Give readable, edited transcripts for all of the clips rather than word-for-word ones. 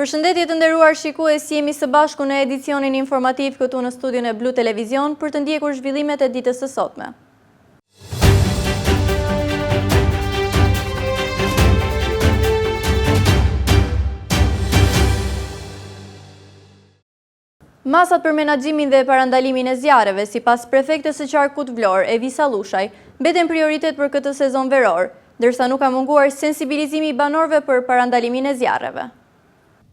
Përshëndetje të nderuar shikues, jemi së bashku në edicionin informativ këtu në studion e Blu Televizion për të ndjekur zhvillimet e ditës së sotme. Masat për menaxhimin dhe parandalimin e zjarreve, sipas prefektes së Qarkut Vlorë, Evisa Lushaj, mbeten prioritet për këtë sezon veror, ndërsa nuk ka munguar sensibilizimi i banorëve për parandalimin e zjarreve.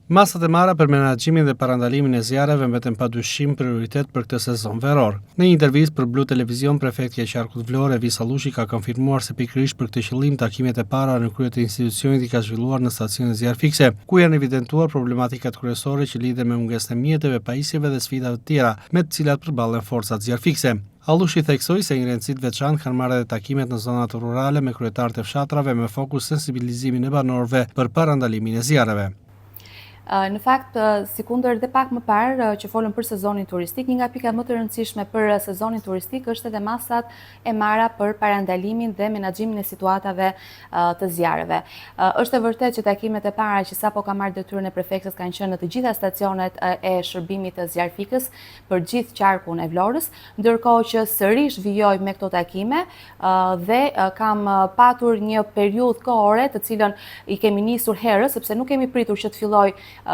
Masat e marra për menaxhimin dhe parandalimin e zjarreve mbeten padyshim prioritet për këtë sezon veror. Në një intervistë për Blu Televizion, prefektja e Qarkut Vlorë, Evisa Lushi, ka konfirmuar se pikërisht për këtë qëllim takimet e para në krye të institucionit i ka zhvilluar në stacionet zjarr fikse, ku janë evidentuar problematikat kryesore që lidhen me mungesën e mjeteve, pajisjeve dhe sfidave të tjera me të cilat përballen forcat zjarr fikse. Allushi theksoi se një rëndësi të veçantë kanë marrë edhe takimet në zonat rurale me kryetarët e fshatrave me fokus sensibilizimin e banorëve për parandalimin e zjarreve. Në fakt, si kundër dhe pak më parë që folëm për sezonin turistik, një nga pikat më të rëndësishme për sezonin turistik është edhe masat e marra për parandalimin dhe menaxhimin e situatave të zjarreve. Është e vërtetë që takimet e para që sapo ka marrë detyrën e prefektës kanë qenë në të gjitha stacionet e shërbimit të zjarfikës për gjithë qarkun e Vlorës, ndërkohë që sërish vijoj me këto takime dhe kam patur një periudhë kohore të cilën i kemi nisur herës, sepse nuk kemi pritur që të filloj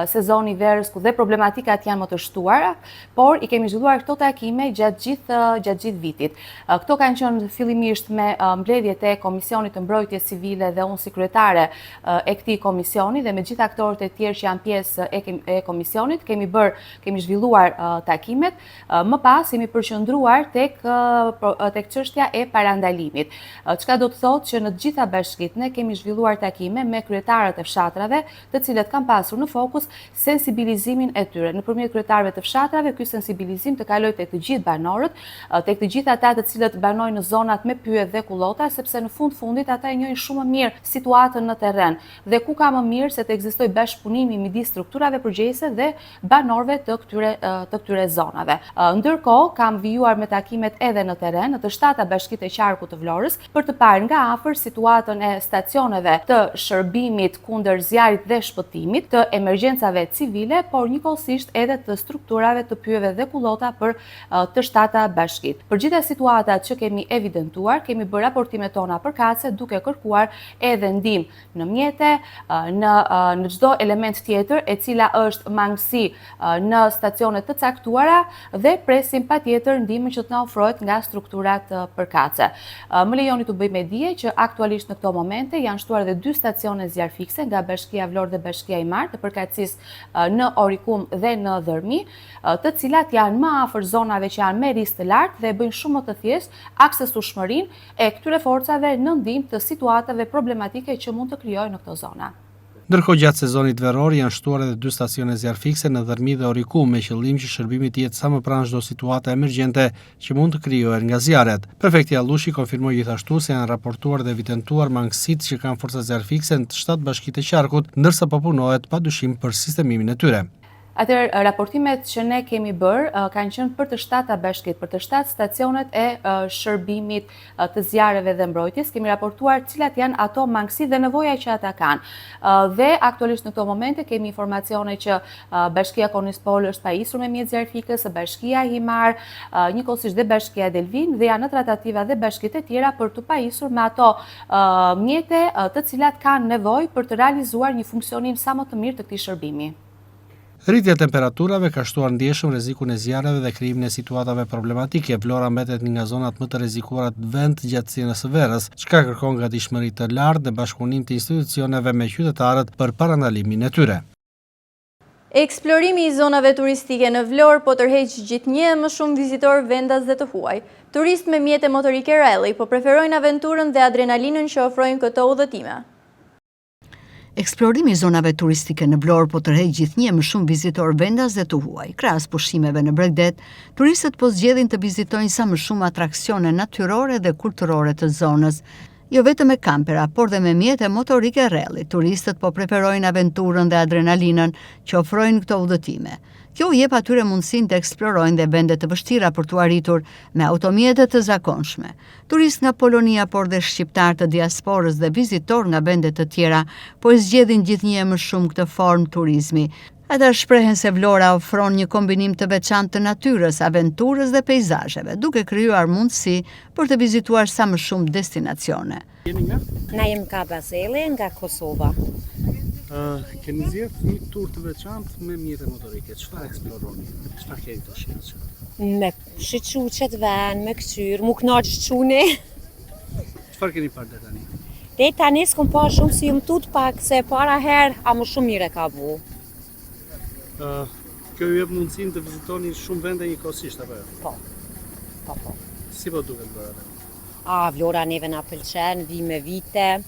sezoni verës ku dhe problematikat janë më të shtuara, por i kemi zhvilluar këto takime gjatë gjithë vitit. Këto kanë qenë fillimisht me mbledhjet e Komisionit të Mbrojtjes Civile dhe unë si kryetare e këtij komisioni dhe me gjithë aktorët e tjerë që janë pjesë e komisionit, kemi zhvilluar takimet, më pas jemi përqendruar tek çështja e parandalimit. Çka do të thotë që në të gjitha bashkitë ne kemi zhvilluar takime me kryetarët e fshatrave, të cilët kanë pasur në fokus sensibilizimin e tyre. Nëpërmjet kryetarëve të fshatrave, ky sensibilizim të kalojë tek të gjithë banorët, tek të gjithë ata të cilët banojnë në zonat me pyet dhe kullota, sepse në fundit ata e njohin shumë më mirë situatën në terren dhe ku ka më mirë se të ekzistojë bashkëpunimi midis strukturave përgjegjëse dhe banorëve të këtyre zonave. Ndërkohë, kam vijuar me takimet edhe në terren, në të 7 bashkitë e Qarkut të Vlorës, për të parë nga afër situatën e stacioneve të shërbimit kundër zjarrit dhe shpëtimit, të emergjencave civile, por njëkohësisht edhe të strukturave të pyjeve dhe kullota për të 7 bashkitë. Për gjitha situatat që kemi evidentuar, kemi bërë raportimet tona përkatëse duke kërkuar edhe ndihmë në mjete, në çdo element tjetër e cila është mangësi në stacione të caktuara dhe presim patjetër ndihmën që të na ofrohet nga strukturat përkatëse. Më lejoni të bëj me dije që aktualisht në këto momente janë shtuar edhe 2 stacione zjarr fikse nga Bashkia Vlorë dhe Bashkia Imar, të përkatësisë në Orikum dhe në Dhërmi, të cilat janë më afër zonave që janë me risk të lartë dhe bëjnë shumë më të thjeshtë aksesueshmërinë e këtyre forcave në ndihmë të situatave problematike që mund të krijojnë në këto zona. Ndërkohë gjatë sezonit veror janë shtuar edhe 2 stacione zjarr fikse në Dhërmi dhe Orikum me qëllim që shërbimi të jetë sa më pranë çdo situate emergjente që mund të krijohen nga zjarret. Prefekti Allushi konfirmoi gjithashtu se janë raportuar dhe evidentuar mangësitë që kanë forcat zjarr fikse në të 7 bashkitë e Qarkut, ndërsa po punohet padyshim për sistemimin e tyre. Atëherë, raportimet që ne kemi bërë kanë qenë për të 7 bashkitë, për të 7 stacionet e shërbimit të zjarreve dhe mbrojtjes. Kemi raportuar cilat janë ato mangësi dhe nevoja që ata kanë. Dhe aktualisht në këto momente kemi informacione që Bashkia Konispol është pajisur me mjet zjarfikës, Bashkia Himar, njëkohësisht dhe Bashkia Delvin dhe janë në tratativa dhe bashkitë e tjera për të pajisur me ato mjete të cilat kanë nevojë për të realizuar një funksionim sa më të mirë të këtij shërbimi. Rritja e temperaturave ka shtuar ndjeshëm rrezikun e zjarreve dhe krijimin e situatave problematike. Vlora mbetet një nga zonat më të rrezikuara të vend gjatë sezonit së verës, çka kërkon gatishmëri të lartë dhe bashkëpunim të institucioneve me qytetarët për parandalimin e tyre. Eksplorimi i zonave turistike në Vlorë po tërheq gjithnjë më shumë vizitorë vendas dhe të huaj. Turistë me mjete motorike rally po preferojnë aventurën dhe adrenalinën që ofrojnë këto udhëtime. Eksplorimi i zonave turistike në Vlorë po tërheq gjithnjë më shumë vizitorë vendas dhe të huaj. Krahas pushimeve në Bregdet, turistët po zgjedhin të vizitojnë sa më shumë atraksione natyrore dhe kulturore të zonës. Jo vetëm me kampera, por dhe me mjete motorike rally, turistët po preferojnë aventurën dhe adrenalinën që ofrojnë këto udhëtime. Kjo u jep atyre mundësinë të eksplorojnë dhe vende të vështira për t'u arritur me automjete të zakonshme. Turistë nga Polonia, por dhe shqiptar të diasporës dhe vizitor nga vende të tjera, po e zgjedhin gjithnjë më shumë këtë formë turizmi. Ata shprehen se Vlora ofron një kombinim të veçantë të natyrës, aventurës dhe peizazheve, duke krijuar mundësi për të vizituar sa më shumë destinacione. Jeni nga? Na jem nga Bazeli, nga Kosova. Keni zgjedhur një tur të veçantë me mjete motorike. Çfarë eksploroni? Çfarë keni të shijoni? Me shiqu qëtë ven, me këqyr, mu knaqë quni. Çfarë keni parë deri tani? Dhe tani s'kom pa shumë si jëm tut pak, se para herë a më shumë mire ka bu. Kjo ju jep mundësinë të vizitoni shumë vende njëkohësisht apo jo? Po. Si po duket Vlora? Vlora neve na pëlqen, vi me vite.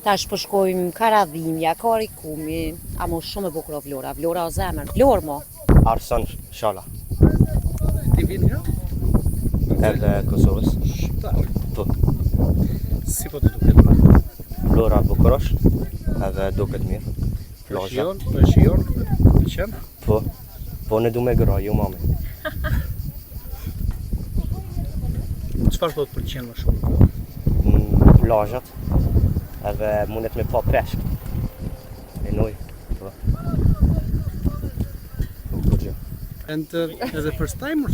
Tash po shkojmë Karadhimja, Karikumi, a më shumë e bukur o Vlora. Vlora o zemër, Vlorë mo. Arsan Shala, Ti vini nga? edhe Kosovës. Shqiptar. Po, Si po të duket? Vlora bukur është, edhe duket mirë. Plazha. Po e shijon këtë? Pëlqen? Po ne du me gra, ju mami. Çfarë do të pëlqen më shumë? Plazhat, edhe mundet me pa peshk. E noj, po. Po gjë. And edhe first time or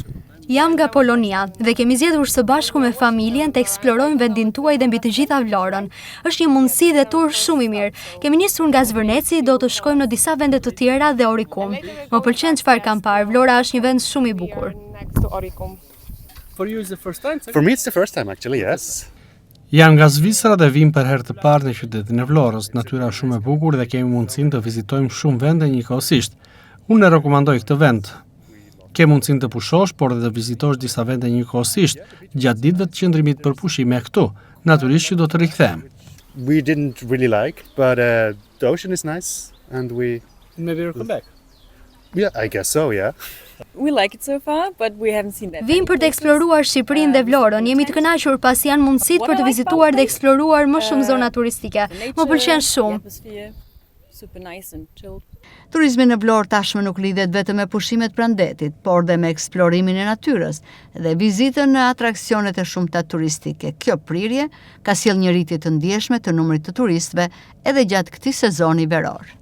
Jam nga Polonia dhe kemi zgjedhur së bashku me familjen të eksplorojmë vendin tuaj dhe mbi të gjitha Vlorën. Është një mundësi dhe tur shumë i mirë. Kemi nisur nga Zvërneci, do të shkojmë në disa vende të tjera dhe Orikum. Më pëlqen çfarë kam parë. Vlora është një vend shumë i bukur. For you is the first time? For me, it's the first time, actually, yes. Jam nga Zvicra dhe vim për herë të parë në qytetin e Vlorës. Natyra është shumë e bukur dhe kemi mundësinë të vizitojmë shumë vende njëkohësisht. Unë e rekomandoj këtë vend. Ke mundësinë të pushosh, por edhe të vizitosh disa vende njëkohësisht gjatë ditëve të qëndrimit për pushime këtu. Natyrisht që do të rikthehem. We didn't really like, but the ocean is nice, and Maybe we'll come back. yeah, I guess so, yeah. We like it so far, but we haven't seen that. Vim për të eksploruar Shqipërinë dhe Vlorën. Jemi të kënaqur pasi janë mundësitë për të vizituar dhe eksploruar më shumë zona turistike. Më pëlqen shumë. Atmosphere, super nice and chill. Turizmi në Vlorë tashmë nuk lidhet vetëm me pushimet pranë detit, por dhe me eksplorimin e natyrës dhe vizitën në atraksionet e shumta turistike. Kjo prirje ka sjellë një rritje të ndjeshme të numrit të turistëve edhe gjatë këtij sezoni veror.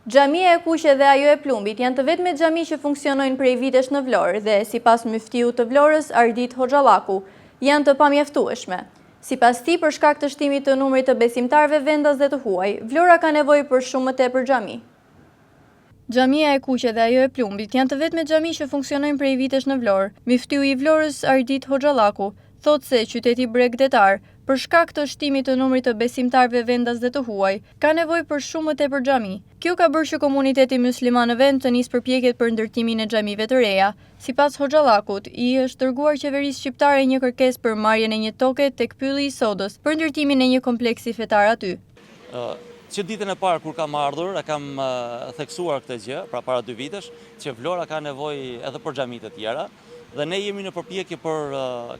Xhamia e Kuqe dhe ajo e Plumbit janë të vetmet xhami që funksionojnë prej vitesh në Vlorë dhe sipas myftiut të Vlorës Ardit Hoxhallaku janë të pamjaftueshme. Sipas tij, për shkak të shtimit të numrit të besimtarëve vendas dhe të huaj, Vlora ka nevojë për shumë më tepër xhami. Xhamia e Kuqe dhe ajo e Plumbit janë të vetmet xhami që funksionojnë prej vitesh në Vlorë. Myftiu i Vlorës Ardit Hoxhallaku thotë se qyteti bregdetar, për shkak të shtimit të numrit të besimtarëve vendas dhe të huaj, ka nevojë për shumë më tepër xhami. Kjo ka bërë që komuniteti musliman në vend të nisë përpjekjet për ndërtimin e xhamive të reja. Sipas Hoxhallakut, i është dërguar qeverisë shqiptare një kërkesë për marrjen e një toke tek pylli i Sodës për ndërtimin e një kompleksi fetar aty. Që ditën e parë kur kam ardhur, e kam theksuar këtë gjë, pra para 2 vitesh, që Vlora ka nevojë edhe për xhamit të tjera, dhe ne jemi në përpjekje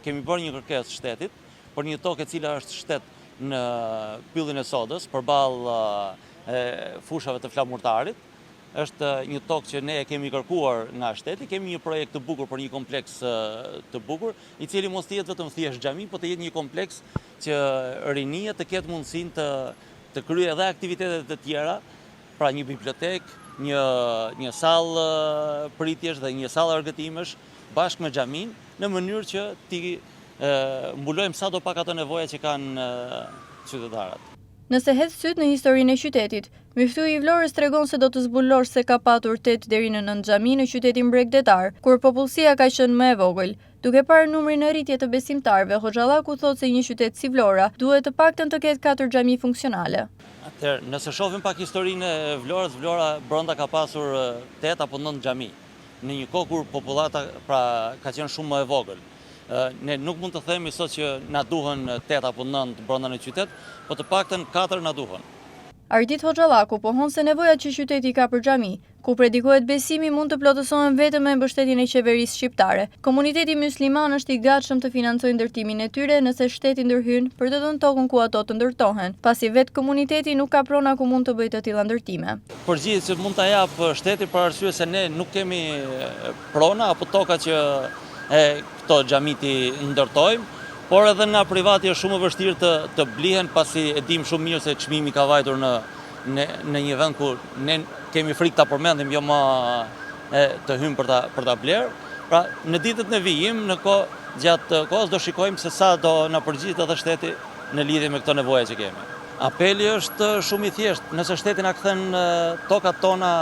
kemi bërë një kërkesë shtetit për një tokë e cila është shtet në pyllin e Sodës, përballë fushave të flamurtarit. Është një tokë që ne e kemi kërkuar nga shteti, kemi një projekt të bukur për një kompleks të bukur, i cili mos të jetë vetëm thjesht xhami, por të jetë një kompleks që rinia të ketë mundësinë të kryejë edhe aktivitetet të tjera, pra një bibliotek, një sallë pritjesh dhe një sallë argëtimesh bashkë me xhamin, në mënyrë që ti mbulojmë sa do pak ato nevoja që kanë qytetarët. Nëse hedh syt në historinë e qytetit, myftui i Vlorës tregon se do të zbulosh se ka patur 8 deri në 9 xhami në qytetin bregdetar, kur popullsia ka qenë më e vogël. Duke parë numrin në rritje të besimtarëve, Hoxhallaku thotë se një qytet si Vlora duhet të paktën të ketë 4 xhami funksionale. Atëherë, nëse shohim pak historinë e Vlorës, Vlora brenda ka pasur 8 apo 9 xhami. Në një kohë kur popullata ka qenë shumë më e vogël. Ne nuk mund të themi sot që na duhen 8 apo 9 brenda në qytet, por të paktën 4 na duhen. Ardit Hoxhallaku pohon se nevojat që qyteti ka për xhami, ku predikohet besimi, mund të plotësohen vetëm me mbështetjen e qeverisë shqiptare. Komuniteti musliman është i gatshëm të financojë ndërtimin e tyre nëse shteti ndërhyn për të dhënë tokën ku ato të ndërtohen, pasi vetë komuniteti nuk ka prona ku mund të bëjë të tilla ndërtime. Përgjigjet që mund ta jap shteti për arsye se ne nuk kemi prona apo toka që këto xhamiti ndërtojmë. Por edhe nga privati është shumë e vështirë të blihen, pasi e dim shumë mirë se çmimi ka vajtur në një vend ku ne kemi frikë ta përmendim, jo më të hymë për ta blerë. Pra, në ditët në vijim, gjatë kohës do shikojmë se sa do na përgjigjet edhe shteti në lidhje me këto nevoja që kemi. Apeli është shumë i thjeshtë, nëse shteti na kthen tokat tona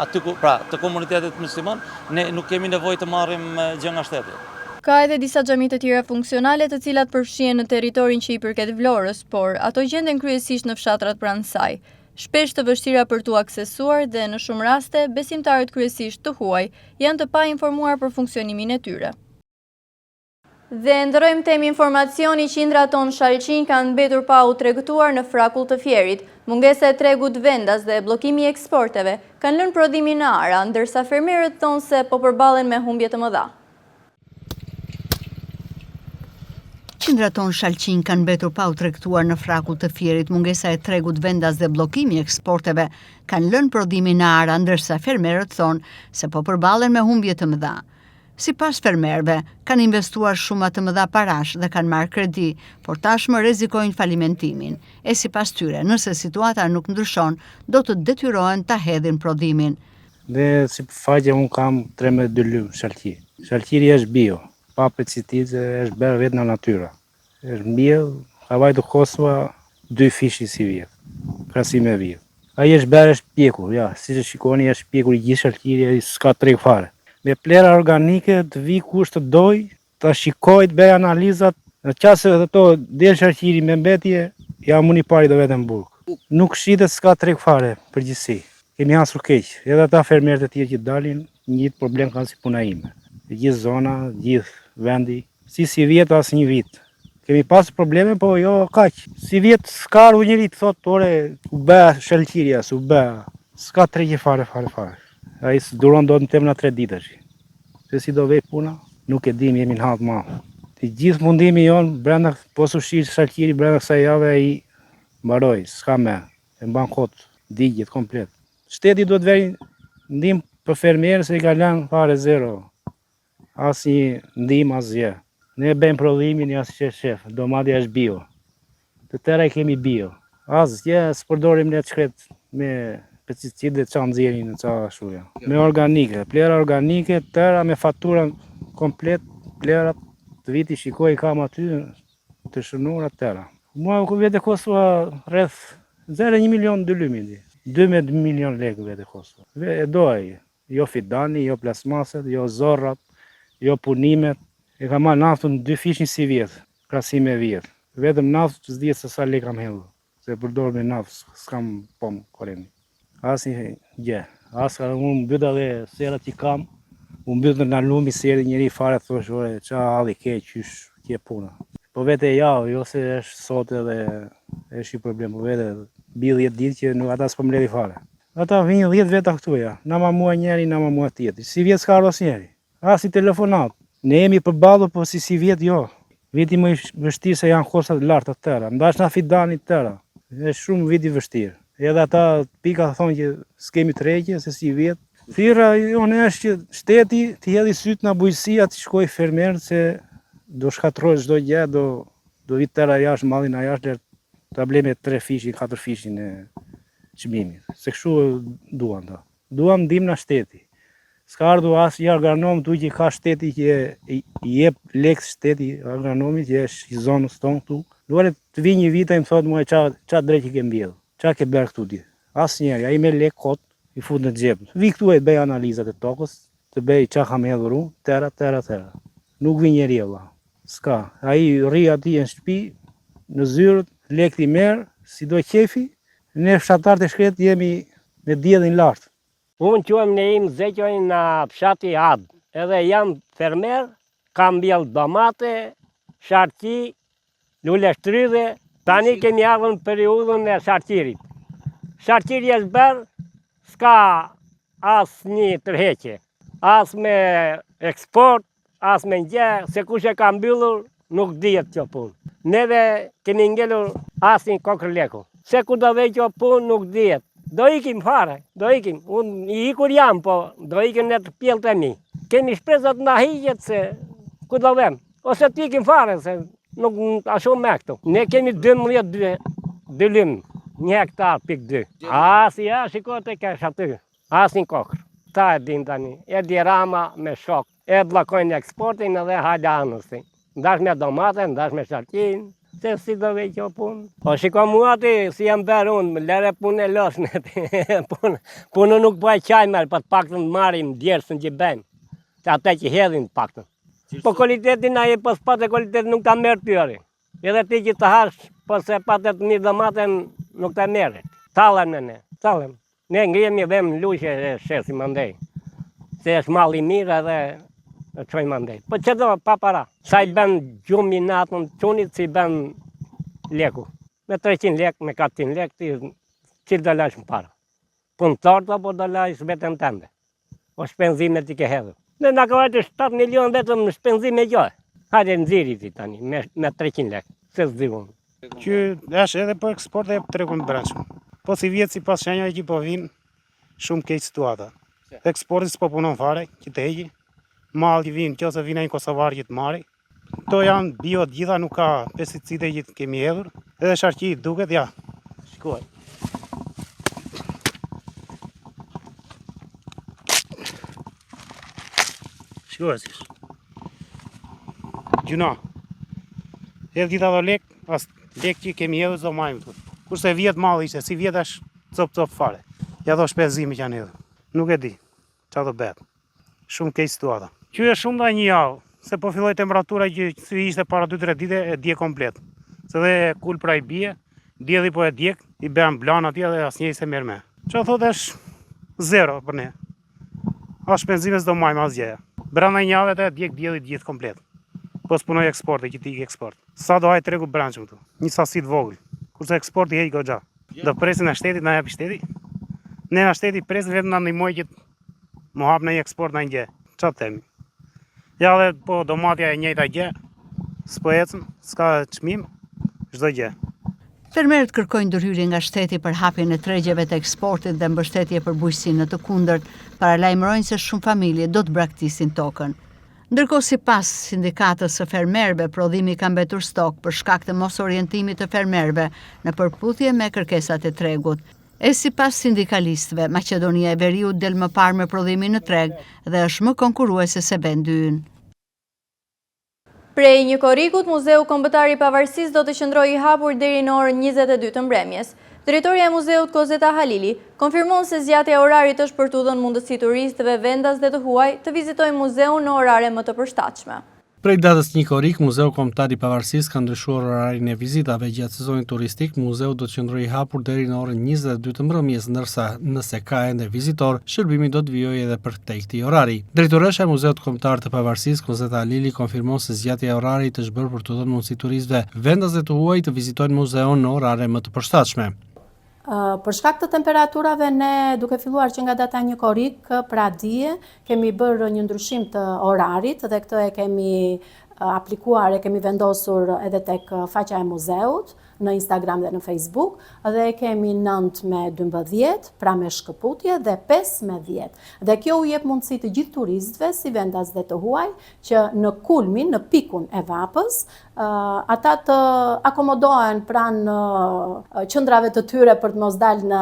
aty të komunitetit musliman, ne nuk kemi nevojë të marrim gjë nga shteti. Ka edhe disa xhami të tjera funksionale të cilat përfshihen në territorin që i përket Vlorës, por ato gjenden kryesisht në fshatrat pranë saj. Shpesh të vështira për t'u aksesuar dhe në shumë raste besimtarët kryesisht të huaj janë të painformuar për funksionimin e tyre. Dhe ndërrojmë temi informacioni, qindra tonë Shalqin kanë mbetur pa u tregtuar në frakull të Fierit. Mungesa e tregut vendas dhe bllokimi i eksporteve kanë lënë prodhimin në ara, ndërsa fermerët thonë se po përballen me humbje të mëdha. Qindra tonë Shalqin kanë mbetur pa u tregtuar në frakull të Fierit. Mungesa e tregut vendas dhe bllokimi i eksporteve kanë lënë prodhimin në ara, ndërsa fermerët thonë se po përballen me humbje të mëdha. Sipas fermerëve, kanë investuar shuma të mëdha parash dhe kanë marrë kredi, por tashmë rrezikojnë falimentimin. E sipas tyre, nëse situata nuk ndryshon, do të detyrohen ta hedhin prodhimin. Dhe si faqe unë kam 13 lymë shalqi. Shalqiri është bio. Pa pesticide, është bërë vetë në natyra. Është mbjell, ka vajtu Kosova 2 fishi si vjetë, krasim e vjetë. Aji është bërë është pjekur, ja, si që shikoni është pjekur i gjithë shalqiri, s'ka treg fare. Me plera organike të vi kusht të doj, të shikojt, bëj analizat, në qasë dhe to del shalqiri me mbetje, ja muni pari do vetë në burg. Nuk shitet s'ka treg fare, përgjithsi. Kemi hasur keq, edhe ata fermerët e tjerë që dalin, një problem kanë si puna ime. Gjithë zona, gjithë vendi, si vjetë as një vit. Kemi pas probleme, po jo kaq. Si vjetë s'ka arru njëri të thotë, ore, u bë shalqirja, u bë, s'ka tregje fare. A i s'duron do të tem në 3 ditësh. Se si do vej puna, nuk e dim, jemi në hatë ma. Të gjithë mundimi jonë, brenda, posu shirë shalqiri, brenda kësaj jave i mbaroj, s'ka me, e mban kotë, digjet, komplet. Shteti do të vej ndim për fermerë, se i ka lënë fare zero. As një ndim, as gjë. Ne bëjmë prodhimin, as që shef, domatja është bio. Të tëra i kemi bio. As gjë, s'përdorim ne të shkret me pesticide, qa nxjerrin, qa shuja. Me organike, plera organike, tëra me fatura komplet, plerat të viti shikoj kam aty të shënura tëra. Mua ku vete Kosova rreth 0,1 milion dylymit. 12 milion lekë vete Kosova. E doj, jo fidani, jo plasmaset, jo zorrat, jo punimet, e ka marrë naftën 2 fishin si vjetë, krasim e vjetë. Vetëm naftë që s'dijet se sa lek kam hedhur, se përdor me naftë, s'kam pom koreni. As një gjë, as ka unë mbyta dhe serat që kam, unë mbyta në lumi seri njëri fare thosh, ore, qa halli ke, qysh, kje puna. Po vete javë, jo se është sot edhe është i problem, po vete bil 10 ditë që nuk ata s'po mledi fare. Ata vinë 10 veta këtu ja, na ma mua njeri, na ma mua tjetër. Si vjetë s'ka arros njeri. As i telefonat. Ne jemi përballu, po si vjetë jo. Viti më i vështirë se janë kostat lartë të tëra. Ndash na fidani të tëra. Është shumë viti vështirë. Edhe ata pika thonë që s'kemi tregje, se si vjetë. Thirra jonë është që shteti të hedhi sytë në bujësia të shkoj fermerët se do shkatrojë çdo gjë, do vitë tëra jashtë, mallin a jashtë, ta blej me 3 fishin, 4 fishin e çmimit. Se kështu duan ta. Duam ndihmë nga shteti. S'ka ardhur as një agronom tu që ka shteti që i jep lekë shteti agronomit që është i zonës tonë këtu. Duhet të vi një vit ai më thotë mua ça drejt që ke mbjell. Ça ke bërë këtu ti? Asnjëri, ai me lekë kot i fut në xhep. Vi këtu e bëj analizat e tokës, të bëj ça kam hedhur unë, tëra. Nuk vi njeri valla. S'ka. Ai rri aty në shtëpi, në zyrët, lekë i merr, si do qefi. Ne fshatarët e shkret jemi me diellin lart. Unë quhem Neim Zeqoj në fshati Ad, edhe jam fermer, kam mbjell domate, sharqi, lule shtrydhe, tani kemi ardhur në periudhën e sharqirit. Sharqiri është bërë, s'ka as një tërheqje, as me eksport, as me ngje, se kush e ka mbyllur, nuk dihet kjo punë. Neve kemi ngelur asin kokër leku. Se ku do vej kjo punë, nuk dihet. Do ikim fare, do ikim. Unë i ikur jam, po do ikim në të pjellët e mi. Kemi shpresat nga higjet se ku do vem. Ose të ikim fare, se nuk ashtu me këtu. Ne kemi 12 dylym, 1 hektar pik 2. Si shiko të kesh aty, asin kokër. Ta e din tani, e di Rama me shok, e bllokojnë eksportin edhe hala anësin. Ndash me domate, ndash me sharqin, se si do vej kjo punë. Po shiko mua ti, si jam berë unë, më lere punë e losnë, punë nuk po e qaj merë, pa të paktën marim djersën që bëjmë, që ate që hedhin të paktën. Po kualitetin a e pas patë kualitetin nuk ta merë tyri. Edhe ti që të hash, po se patet një domaten nuk ta merë. Talem në ne, talem. Ne ngrihemi vem në luqe e shesim andej. Se është mall i mirë edhe e çojmë andej. Po që do pa para. Sa i bën gjumi natën çunit si bën leku. Me 300 lek, me 400 lek ti çil do lash më para. Punëtor apo do lash vetëm tënde. O shpenzimet i ke hedhur. Ne na ka vajtë 7 milion vetëm në shpenzime jo. Hajde nxirri ti tani me 300 lek. Se zgjidhun. Që është edhe për eksport dhe për tregën brendshëm. Po si vjetë si pas shenjave që po vinë, shumë keq situata. Eksporti s'po punon fare, që të heqi. Malë që vinë, që se vinë një kosovarë që të marri. To janë bio gjitha, nuk ka pesticide që të kemi hedhur. Edhe sharqi duket, ja, shkoj. Shkoj, asish. Gjuna. Edhe gjitha do lek, as lek që kemi hedhur zdo majmë të. Kurse vjetë malë ishte, si vjetë është cop fare. Ja do shpenzimi që janë edhe. Nuk e di, qa do betë. Shumë keq situata. Që e shumë da një javë, se po filloj temperatura që si ishte para 2-3 dite e dje komplet. Se dhe kul pra i bje, djedhi po e djek, i bëjmë blan atje dhe asnjë se merr me. Qa thot është zero për ne. As shpenzime s'do majmë as gjeja. Brenda një jave të djek djedhi gjithë komplet. Po s'punoj eksporte, që ti eksport. Sa do hajtë tregu brendshëm këtu, një sasi të vogël. Kurse eksporti heq goxha. Do presin në shtetit, na japi shteti. Ne në shteti presin vetëm na ndihmoj që më hap në eksport në gjë. Çfarë themi? Ja dhe po domatja e njëjta gjë. S'po ecën, s'ka çmim, çdo gjë. Fermerët kërkojnë ndërhyrje nga shteti për hapjen e tregjeve të eksportit dhe mbështetje për bujqësinë në të kundërt, paralajmërojnë se shumë familje do të braktisin tokën. Ndërkohë sipas sindikatës së fermerëve, prodhimi ka mbetur stok për shkak të mos orientimit të fermerëve në përputhje me kërkesat e tregut. E sipas sindikalistëve, Maqedonia e Veriut del më parë me prodhimin në treg dhe është më konkurruese se vendi ynë. Prej një korrikut, Muzeu Kombëtar i Pavarësisë do të qëndrojë i hapur deri në orën 22 të mbrëmjes. Drejtoria e muzeut Kozeta Halili konfirmon se zgjatja e orarit është për t'u dhënë mundësi turistëve vendas dhe të huaj të vizitojnë muzeun në orare më të përshtatshme. Prej datës 1 korrik, Muzeu Kombëtar i Pavarësisë ka ndryshuar orarin e vizitave gjatë sezonit turistik. Muzeu do të qëndrojë i hapur deri në orën 22 të mbrëmjes, ndërsa nëse ka ende vizitor, shërbimi do të vijojë edhe për te këtij orari. Drejtoresha e Muzeut Kombëtar të Pavarësisë, Kozeta Halili, konfirmon se zgjatja e orarit është bërë për t'u dhënë mundësi turistëve vendas dhe të huaj të vizitojnë muzeun në orare më të përshtatshme. Për shkak të temperaturave, ne duke filluar që nga data 1 korrik, pra dje, kemi bërë një ndryshim të orarit dhe këtë e kemi aplikuar, e kemi vendosur edhe tek faqja e muzeut, në Instagram dhe në Facebook, dhe kemi 9 me 12, pra me shkëputje, dhe 5 me 10. Dhe kjo u jep mundësi të gjithë turistëve, si vendas dhe të huaj, që në kulmin, në pikun e vapës, ata të akomodohen pranë qëndrave të tyre për të mos dalë në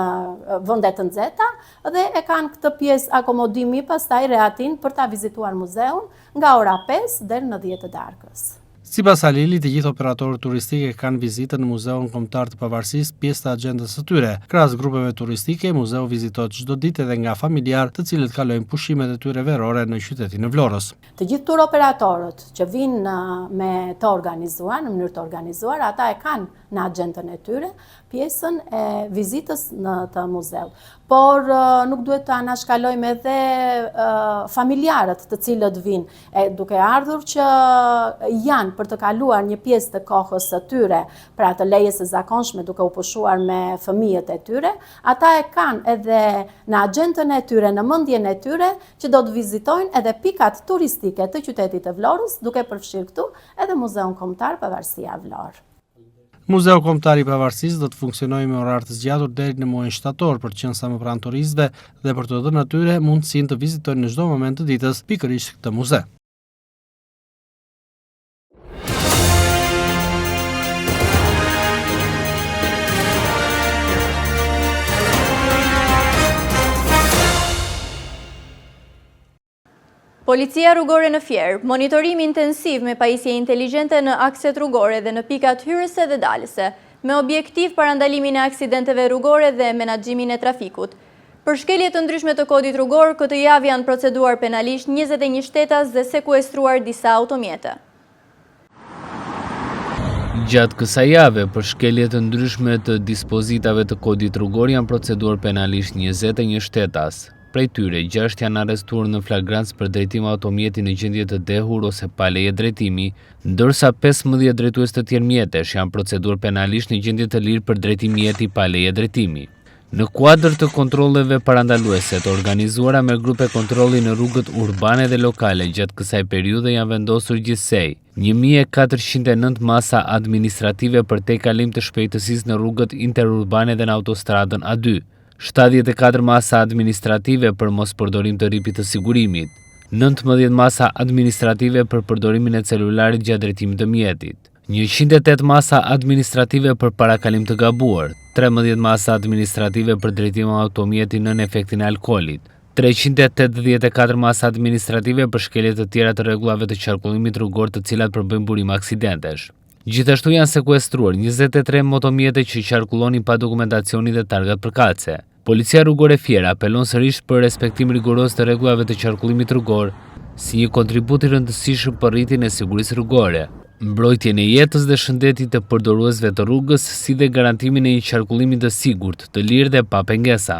vende të nxehta, dhe e kanë këtë pjesë akomodimi pastaj rehatin për ta vizituar muzeun nga ora 5 deri në 10 të darkës. Sipas Halilit, të gjithë operatorët turistikë kanë vizitën në Muzeun Kombëtar të Pavarësisë, pjesë të agjendës së tyre. Krahas grupeve turistike, muzeu vizitohet çdo ditë edhe nga familjar, të cilët kalojnë pushimet e tyre verore në qytetin e Vlorës. Të gjithë tur operatorët që vinë me të organizuar, në mënyrë të organizuar, ata e kanë në agjendën e tyre pjesën e vizitës në të muzeut. Por nuk duhet të anashkalojmë edhe familjarët të cilët vinë, duke ardhur që janë për të kaluar një pjesë të kohës së tyre, pra të lejes së zakonshme duke u pushuar me fëmijët e tyre, ata e kanë edhe në agjendën e tyre, në mendjen e tyre, që do të vizitojnë edhe pikat turistike të qytetit të Vlorës, duke përfshirë këtu edhe Muzeun Kombëtar Pavarësia Vlorë. Muzeu Kombëtar i Pavarësisë do të funksionojë me orar të zgjatur deri në muajin shtator për të qenë sa më pranë turistëve dhe për të dhënë atyre mundësinë të vizitojnë në çdo moment të ditës pikërisht këtë muze. Policia rrugore në Fier, monitorim intensiv me pajisje inteligjente në akset rrugore dhe në pikat hyrëse dhe dalëse, me objektiv parandalimin e aksidenteve rrugore dhe menaxhimin e trafikut. Për shkelje të ndryshme të kodit rrugor, këtë javë janë proceduar penalisht 21 shtetas dhe sekuestruar disa automjete. Gjatë kësaj jave, për shkelje të ndryshme të dispozitave të kodit rrugor janë proceduar penalisht 21 shtetas. Prej tyre, 6 janë arrestuar në flagrancë për drejtim automjeti në gjendje të dehur ose pa leje drejtimi, ndërsa 15 drejtues të tjerë mjetesh janë proceduar penalisht në gjendje të lirë për drejtim mjeti pa leje drejtimi. Në kuadër të kontrolleve parandaluese të organizuara me grupe kontrolli në rrugët urbane dhe lokale gjatë kësaj periudhe janë vendosur gjithsej 1409 masa administrative për tejkalim të shpejtësisë në rrugët interurbane dhe në autostradën A2. 74 masa administrative për mos përdorim të ripit të sigurimit, 19 masa administrative për përdorimin e celularit gjatë drejtimit të mjetit, 108 masa administrative për parakalim të gabuar, 13 masa administrative për drejtim automjeti nën efektin e alkoolit, 384 masa administrative për shkelje të tjera të rregullave të qarkullimit rrugor të cilat përbëjnë burim aksidentesh. Gjithashtu janë sekuestruar 23 motomjete që qarkullonin pa dokumentacioni dhe targat përkatëse. Policia rrugore Fier apelon sërish për respektim riguroz të rregullave të qarkullimit rrugor, si një kontribut i rëndësishëm për rritjen e sigurisë rrugore, mbrojtjen e jetës dhe shëndetit të përdoruesve të rrugës, si dhe garantimin e një qarkullimi të sigurt, të lirë dhe pa pengesa.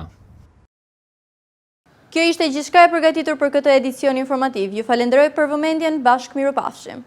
Kjo ishte gjithçka e përgatitur për këtë edicion informativ. Ju falenderoj për vëmendjen, bashkë mirupafshim.